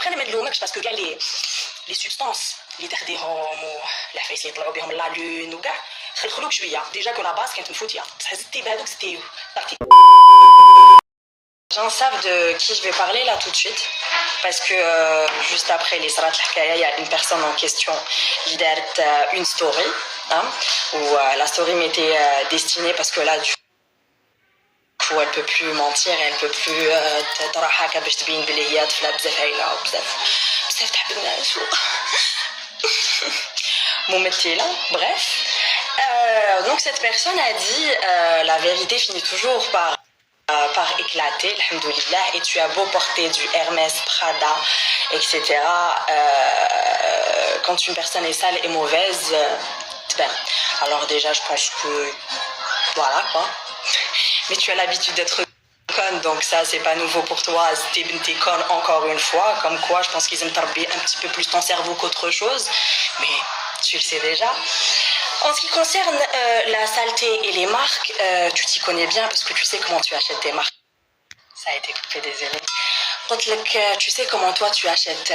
après انا ما نلومكش باسكو كاع لي سوبستانس اللي تاخديهم والعفايس اللي يطلعوا بهم لا لون وكاع خلخلوك شويه ديجا كو لا باز كانت مفوتيه بصح زدتي بهذوك زدتي طلعتي. J'en savent de qui je vais parler là tout de suite parce que juste après les Sarat L'Hkaya, il y a une personne en question qui a une story hein, où la story m'était destinée parce que là du coup elle peut plus mentir, elle peut plus تروح هكا باش تبين بلي هي طفله بزاف عايله بزاف تحب الناس ممثله bref donc cette personne a dit la vérité finit toujours par éclater, alhamdoulilah, et tu as beau porter du Hermès, Prada, etc. Quand une personne est sale et mauvaise, ben, alors déjà je pense que voilà quoi. Mais tu as l'habitude d'être conne, donc ça c'est pas nouveau pour toi. T'es conne encore une fois, comme quoi je pense qu'ils aiment tarber un petit peu plus ton cerveau qu'autre chose, mais tu le sais déjà. En ce qui concerne la saleté et les marques, tu t'y connais bien parce que tu sais comment tu achètes tes marques. Ça a été coupé, désolé. Tu sais comment toi tu achètes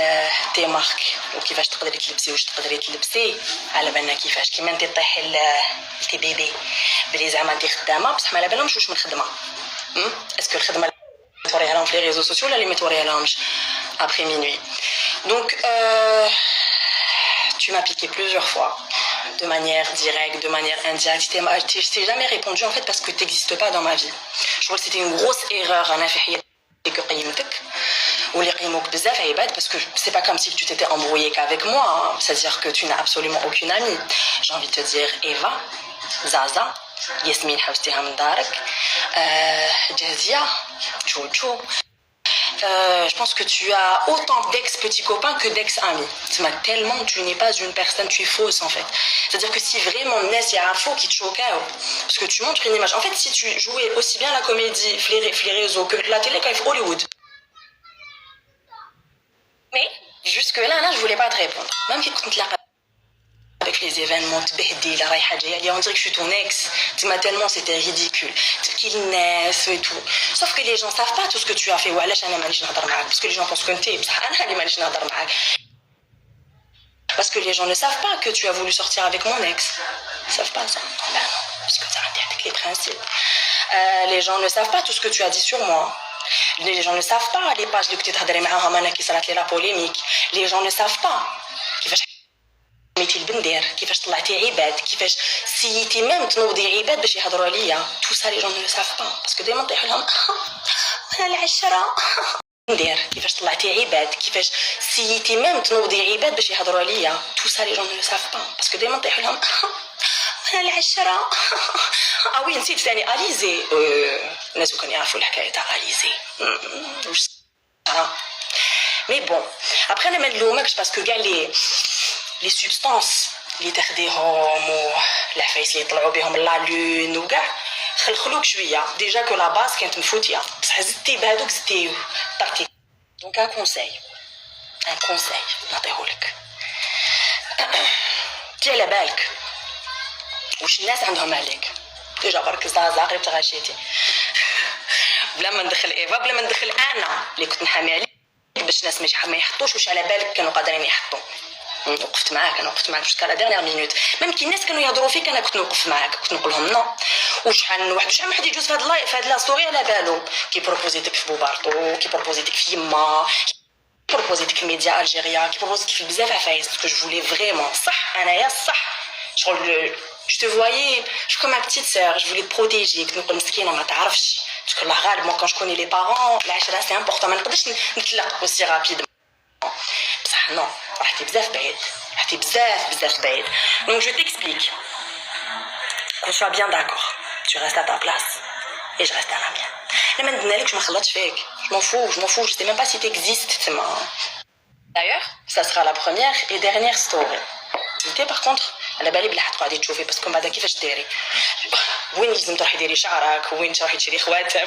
tes marques وكيفاش تقدري تلبسي واش تقدري تلبسي على بالنا كيفاش كيما انت طيحي لتي بيبي بلي زعما انت خدامه بصح ما على بالهمش واش من خدمه اسكو الخدمه اللي توريها لهم في لي ريزو سوسيو ولا اللي ما توريها لهمش après minuit. Donc tu m'as piqué plusieurs fois de manière directe, de manière indirecte. Je t'ai jamais répondu en fait parce que tu n'existes pas dans ma vie. Je crois que c'était une grosse erreur à parce que c'est pas comme si tu t'étais embrouillé qu'avec moi, hein. C'est-à-dire que tu n'as absolument aucune amie. J'ai envie de te dire Eva, Zaza, Yasmine Hawstiha Mdarak, Jazia, Jojo. Je pense que tu as autant d'ex-petits copains que d'ex-amis. Tellement tu n'es pas une personne, tu es fausse en fait. C'est-à-dire que si vraiment il y a un faux qui te choque, parce que tu montres une image. En fait, si tu jouais aussi bien la comédie, les réseaux que la télé quand Hollywood. Mais jusque-là, je voulais pas te répondre. Même si tu avec les événements, on dirait que je suis ton ex. Tellement c'était ridicule. Qu'il naisse et tout. Sauf que les gens savent pas tout ce que tu as fait. Parce que les gens pensent que tu es. Parce que les gens ne savent pas que tu as voulu sortir avec mon ex. Ils savent pas ça. Ben non, parce que ça avec les principes. Les gens ne savent pas tout ce que tu as dit sur moi. Les gens ne savent pas les pages qui la polémique. Les gens ne savent pas. ميتي البندير كيفاش طلعتي عباد كيفاش سيتي ميم تنوضي عباد باش يهضروا عليا تو سا لي جون نو ساف با باسكو ديما نطيح لهم انا العشره بندير كيفاش طلعتي عباد كيفاش سيتي ميم تنوضي عباد باش يهضروا عليا تو سا لي جون نو ساف با باسكو ديما نطيح لهم انا العشره وي نسيت ثاني اليزي الناس كانوا يعرفوا الحكايه تاع اليزي واش مي بون ابخي انا ما نلومكش باسكو كاع les substances اللي تاخديهم والعفايس اللي يطلعوا بهم لا لون وكاع خلخلوك شويه ديجا كو لا باز كانت مفوتيه بصح زدتي بهذوك زدتي طرتي. دونك ان كونساي نعطيهولك تي على بالك واش الناس عندهم عليك ديجا برك زازا قريب تغاشيتي بلا ما ندخل ايفا بلا ما ندخل انا اللي كنت نحامي عليك باش الناس ما يحطوش واش على بالك كانوا قادرين يحطوا. وقفت معاك جوسكا لا ديرنيير مينوت ميم كي الناس كانوا يهضروا فيك انا كنت نوقف معاك كنت نقول لهم نو وشحال واحد يجوز في هاد اللايف في هاد لا ستوري على بالو كي بروبوزيتك في بوبارطو كي بروبوزيتك في يما كي بروبوزيتك في ميديا الجيريا كي بروبوزيتك في بزاف عفايس باسكو جو فولي فريمون صح انايا صح شغل je te voyais je comme ma petite sœur je voulais te protéger كنت نقول مسكينه ما تعرفش باسكو الله غالب مون كون جو كوني لي بارون العشره سي امبورطون ما نقدرش نطلق اوسي رابيد بصح نو رحتي بزاف بعيد donc je t'explique qu'on soit bien d'accord tu restes à ta place et je reste à la mienne لما ندنا لك je ما خلطش فيك je m'en fous je sais même pas si t'existes تما. D'ailleurs ça sera la première et dernière story. انت par contre على بالي بلي حتقعدي تشوفي باسكو بعدا كيفاش ديري وين لازم تروحي ديري شعرك وين تروحي تشري خواتم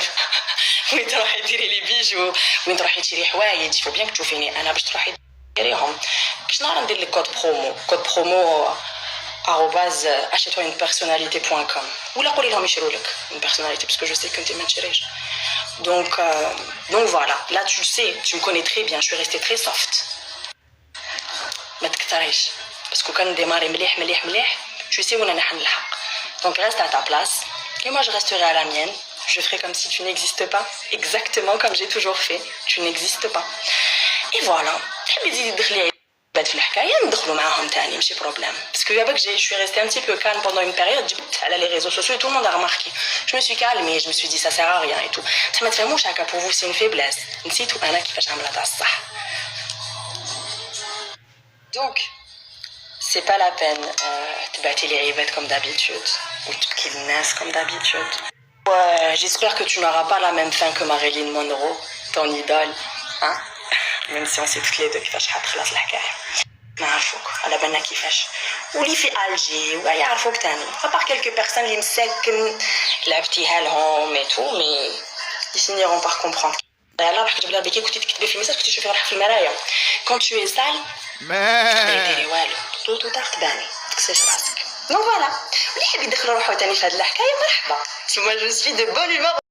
وين تروحي ديري لي بيجو وين تروحي تشري حوايج faut bien que تشوفيني انا باش تروحي ديريهم. كش نهار ندير لك كود برومو @achète-toi-une-personnalité.com ولا قولي لهم يشروا لك une personnalité parce que je sais que انت ما تشريش Donc voilà, là tu le sais, tu me connais très bien, je suis restée très soft. ما تكتريش باسكو كان démarrer مليح مليح مليح tu sais où نحن نلحق. Donc reste à ta place et moi je resterai à la mienne. Je ferai comme si tu n'existes pas, exactement comme j'ai toujours fait. Tu n'existes pas. Et voilà. تحبي تزيدي تدخلي عباد في الحكايه ندخلوا معاهم تاني ماشي بروبلème. Parce que avec je suis restée un petit peu calme pendant une période, جبت على les réseaux sociaux et tout le monde a remarqué. Je me suis calmée, je me suis dit ça sert à rien et tout. Ça m'a تفهموش هكا pour vous c'est une faiblesse. نسيتوا انا كيفاش عامله تاع الصح. Donc c'est pas la peine تبعتي لي عباد comme d'habitude ou تبكي الناس comme d'habitude. J'espère que tu n'auras pas la même fin que Marilyn Monroe, ton idole, hein? Même si on sait toutes les deux كيفاش حتخلص الحكايه. نعرفوك على بالنا كيفاش واللي في الجي ويعرفوك تاني ابار quelques personnes اللي مساكن لعبتيها لهم et tout mais ils finiront par comprendre. يلا راح كتب لها بكي كنتي تكتبي في الميساج كنتي تشوفي روحك في المرايه quand tu es sale ما ديري والو تو تباني تكسيش راسك. Donc voilà اللي يحب يدخل روحو تاني في هاد الحكايه مرحبا. Moi je suis de bonne humeur.